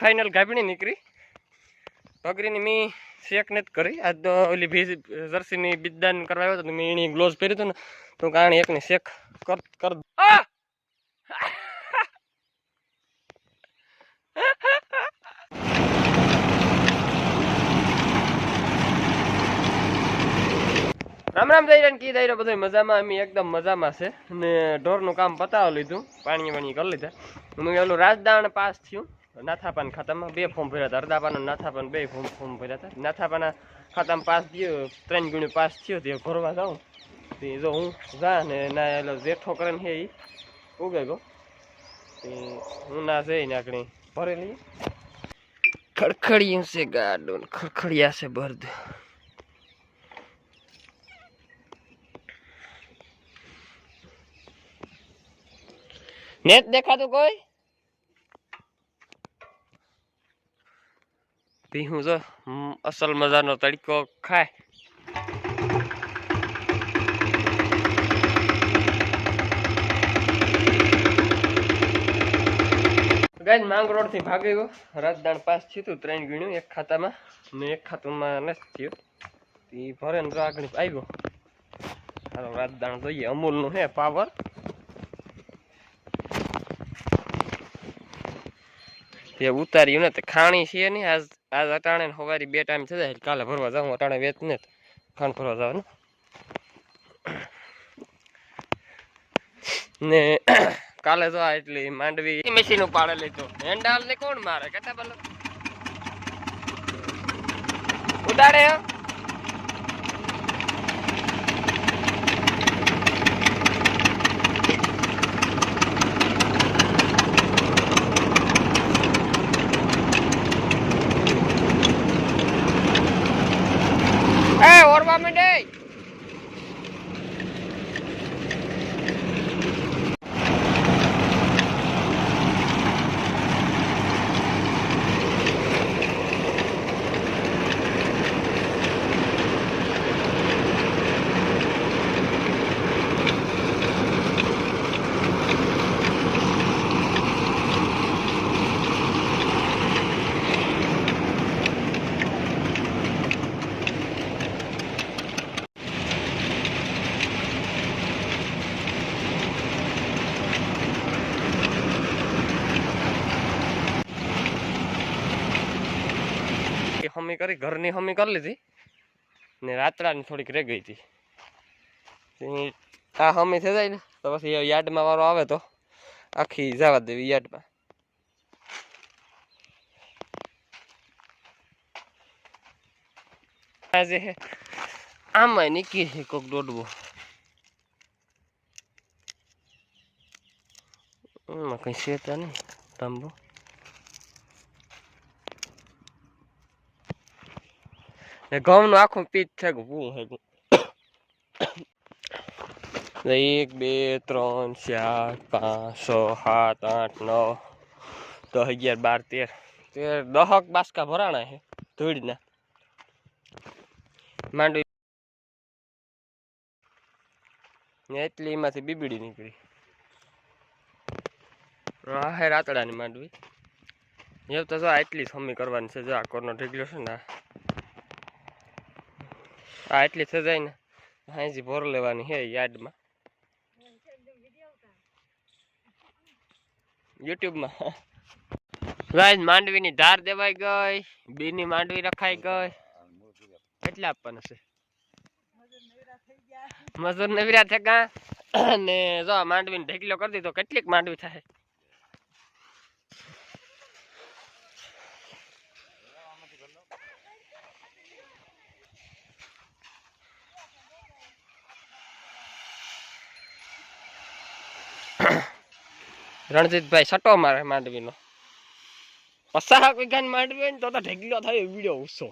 Final गाभीणी નીકળી પગરીની મી શેક નથી કરી આજ તો ઓલી જર્સીની બિદદાન કરવા આવ્યો તો મેં એની ગ્લોવ્સ પહેર્યું હતું ને તો કારણ એકની શેક કર રામ રામ દઈ કી દઈ બધું મજામાં અમે એકદમ મજામાં છે ને ઢોરનું કામ પતાવી લીધું પાણી વાણી કરી લીધા મેં ઓલું રાજદાણ પાસ થયું નાથાપાન ખાતામાં 2 ફોર્મ ભર્યા હતા અરદાપાન અને નાથાપાન 2 ફોર્મ ભર્યા હતા નાથાપાના ખાતામાં પાસ થયો 3 ગણું પાસ થયો તે ભરવા જાઉં તે જો હું જા ને ના એલો જેઠો કરે ને એ ઉગે ગયો તે હું ના જઈને આગળ ભરે લઈએ ખડખડિયું છે ગાડું ખડખડિયા છે બર્દ નેટ દેખાતું કોઈ હું જો અસલ મજાનો તડકો ખાય ગાય માંગરોળ થી ભાગી ગયો રાજદાણ પાસ થયું હતું 3 ગણ્યું એક ખાતામાં ને એક ખાતામાં નથી થયું એ ભરે ને આગળ આવ્યો હાલો રાજદાણ જોઈએ અમૂલ નું હે પાવર તે ઉતાર્યું ને ખાણી છે ને આજ અટાણે સવારે 2 ટાઈમ થઈ જાય કાલે ભરવા જાઉં અટાણે વેચ ને ખાંડ ભરવા જવાનું ને કાલે જો એટલી માંડવી મશીન ઉપાડે લીધો હેન્ડાલ ને કોણ મારે કેતા બોલો ઉડાડે ઓરવા માંડે હમી કરી ઘરની હમી કરી લીધી ને રાતડાની થોડીક રહી ગઈ હતી આ હમી થઈ જાય ને તો પછી યાર્ડમાં વાળો આવે તો આખી જવા દેવી યાર્ડમાં આજે આમાં નીકળી છે કોક દોડવો કઈ શેતા નહીં તાંબો ઘઉં નું આખું પીચ છે પૂરું 1 2 3 4 5 6 7 8 9 10 11 12 13 10 બાસકા ભરાણા છે ધૂળના માંડવી એટલી એમાંથી બીબીડી નીકળી હા હે રાતડાની માંડવી એવું તો જો એટલી સમી કરવાની છે જો આ કોરનો ઢીકલો છે ને આ એટલી થઈ જાય ને હાજી ભર લેવાની હે યાર્ડમાં યુટ્યુબમાં ગાઈસ માંડવીની ધાર દેવાઈ ગઈ બીની માંડવી રખાઈ ગઈ કેટલા આપવાના છે મજૂર નવીરા થયા ને જો માંડવીને ઢેકલો કરી દીધો કેટલીક માંડવી થાય રણજીતભાઈ સટો મારે માંડવીનો 50 વીઘાની માંડવી હોય ને તો ઢેકલો થાય વિડીયો ઉસો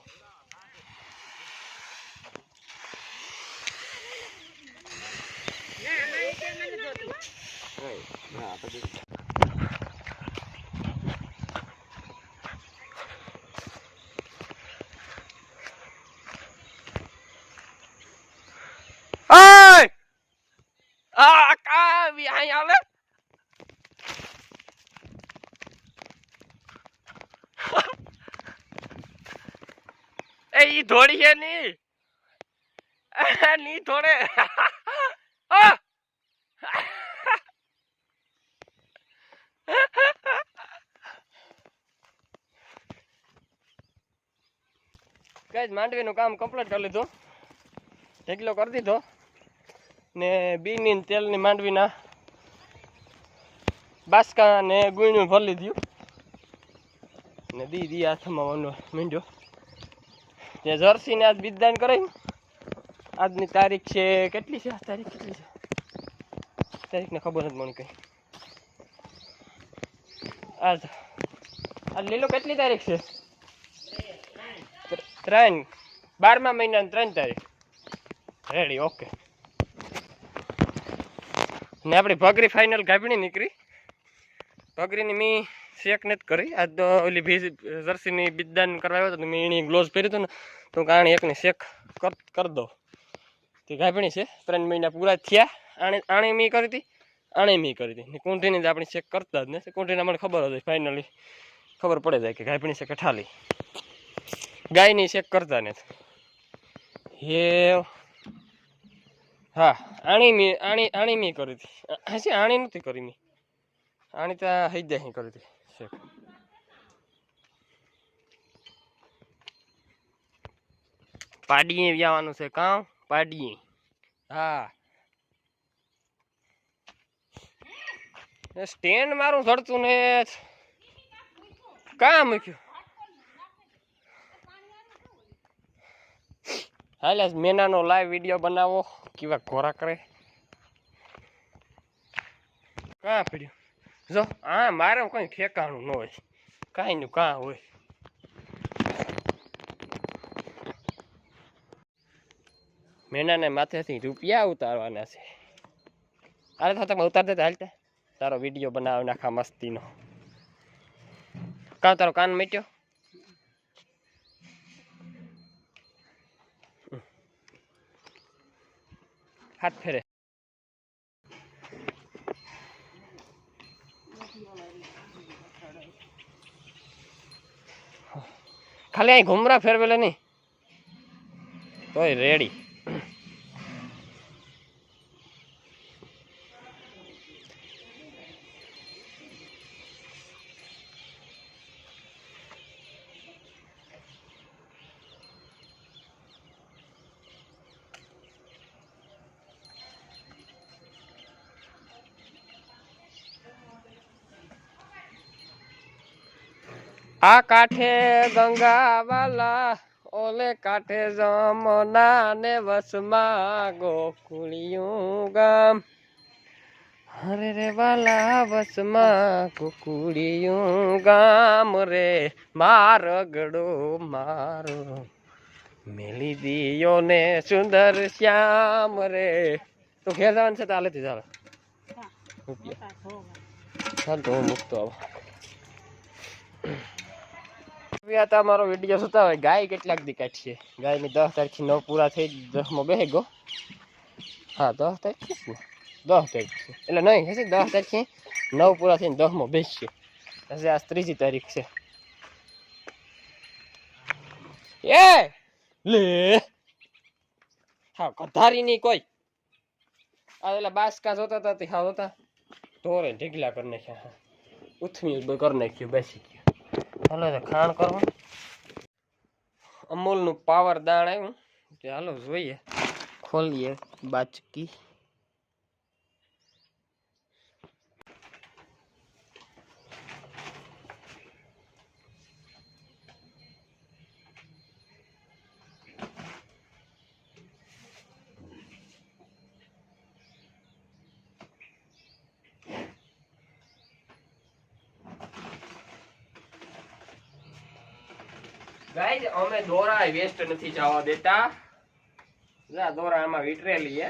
એ ઈ થોડી છે ની ની થોડે ગાઈસ માંડવીનું કામ કમ્પ્લીટ કરી લીધું, ઢેકલો કરી દીધો ને બીની તેલની માંડવીના બાસકા ને ગુણ્યું ભરી લીધું ને દી હાથમાં વનો મીંડ્યો તે જર્સીને આજ બીજદાન કરાવ્યું. આજની તારીખ છે કેટલી છે? તારીખ કેટલી છે? તારીખને ખબર નથી મને કઈ. આજ લીલો કેટલી તારીખ છે? 3 12મા મહિનાની 3 તારીખ. Ready, okay. ને આપણી ભગરી ફાઇનલ ગાભણી નીકળી. ભગરીની મી શેક નથી કરી. આજ તો ઓલી જર્સીની બીજદાન કરવા આવ્યો હતો મેં એની ગ્લોવ્સ પહેર્યું હતું ને તો કારણે એકને શેક કરી દો. તે ગાભણી છે, 3 મહિના પૂરા થયા. આણે મી કરી હતી, આણે મી કરી હતી ને કુંઠીની જ આપણે ચેક કરતા જ ને. કુંઠીને મને ખબર હતી, ફાઇનલી ખબર પડે જાય કે ગાભણી છે કે ઠાલી. ગાયની ચેક કરતા નથી. હે હા, આણી મી કરી હતી. હશે આણી નથી કરી મી, આણી ત્યાં હૈદા કરી હતી ચેક. પાડીએ આવવાનું છે કામ, પાડીએ. હા, સ્ટેન્ડ મારું ચડતું ને કાં મૂક્યું. હાલ મેનાનો લાઈવ વિડીયો બનાવો, કેવા ઘોરા કરે. કાં પડ્યું જો? હા, મારે કઈ ઠેકાણું ન હોય, કાંઈ નું કાં હોય. મેનાને માથેથી રૂપિયા ઉતારવાના છે. અરે તો તમે ઉતાર દેતા હાલતા, તારો વિડીયો બનાવ નાખા મસ્તીનો. કાં તારો કાન મેટ્યો? હાથ ફેરે. ખાલી અહીં ઘુમરા ફેરવેલે નહીં તોય રેડી. આ કાંઠે ગંગા વાલા, ઓલે કાંઠે જમના ને વસમાં ગોકુળિયું ગામ. હરે રે વાલા વસમાં ગોકુળિયું ગામ રે, મારો ગડો મારો મેલી દિયો ને સુંદર શ્યામ રે. તો ઘેર જવાનું છે તો હાલેથી ચાલો ચાલ તો હું મૂકતો આવો. મારો વિડીયો જોતા હોય, ગાય કેટલાક દી કાઢીએ. ગાયની 10 તારીખથી 9 પૂરા થઈ, 10મો બેહી ગયો. હા 10 તારીખ છે ને, 10 તારીખ છે એટલે નહીં હશે 10 તારીખથી 9 પૂરા થઈને 10મો બેસશે. હશે આજ 3જી તારીખ છે. એ લે હા કધારી ની કોઈ આ એટલે બાસકા જોતા હતા હા હોતા ઢોરે ઢીકલા કરી નાખ્યા. ઉથમી કરી નાખ્યું, બેસી ગયું. હાલો તો ખાણ કરવા. અમૂલનું પાવર દાણ આવ્યું, હાલો જોઈએ, ખોલીએ બાચકી. ગાઈસ અમે દોરા વેસ્ટ નથી જવા દેતા. જા દોરા આમાં વીટરેલી હે.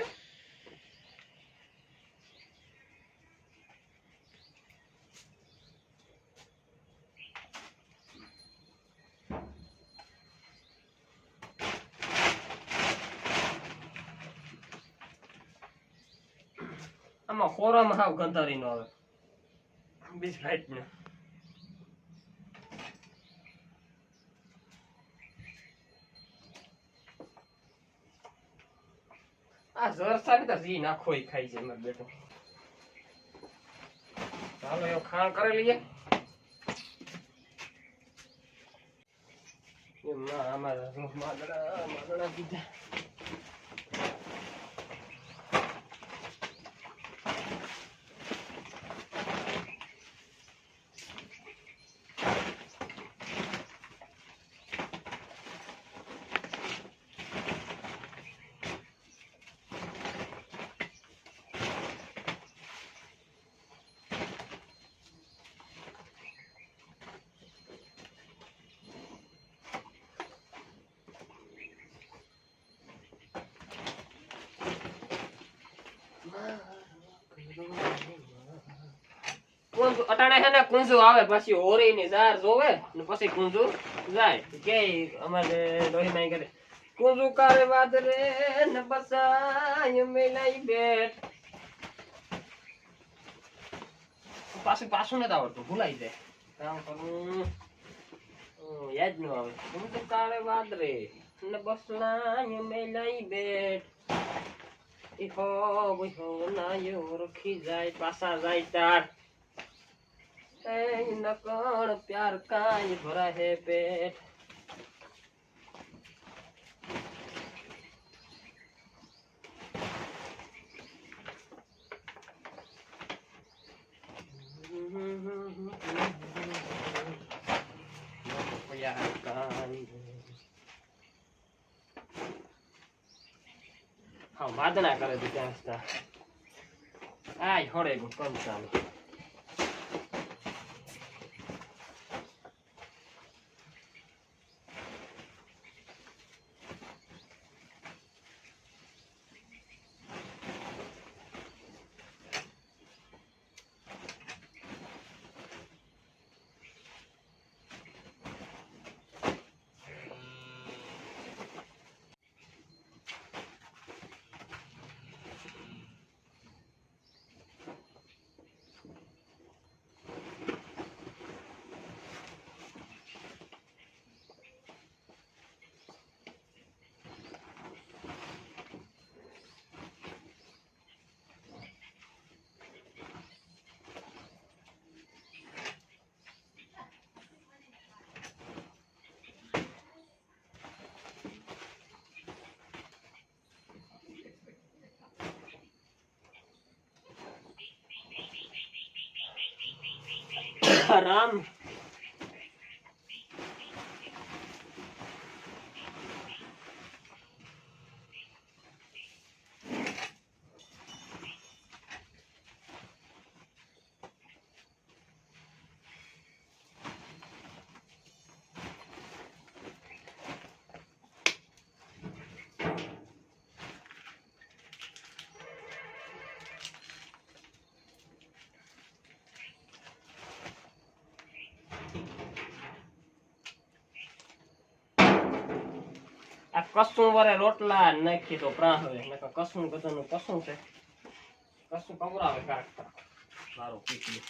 આમાં ખોરામાં હાવ ગંધારી નો આવે બીજ ફાઈટ ને. આ જરસા તો જી નાખો ઈ ખાઈ છે મારો બેટો. ચાલો એ ખાણ કરી લઈએ. એમાં અમારા માગણા કીધા. અટાણે હે ને કુંજુ આવે પછી હોરી ની જાર જોવે ને પછી કુંજુ જાય કે અમારે ડોહી માઈ કરે કુંજુ કારે વાદરે ને બસાય મેલાઈ બેઠ. પાછું નથી આવડતું, ભૂલાઈ જાય. કામ કરું યાદ ન આવે. કુંજુ કારે વાદરે ને બસલાય મેલાઈ બેઠ. ઈહો બહો નાયો રખી જાય પાછા જાય તાર. નકળ પ્યાર કાય ભરા હે પેટ. હા વાદના કરે છે ત્યાં આય હોડે ગયું કમ ચાલુ. રામ કસું વરે રોટલા નાખી તો પ્રા હવે કસું કસું છે કસું કવરાવે કાક મારું પીકલું.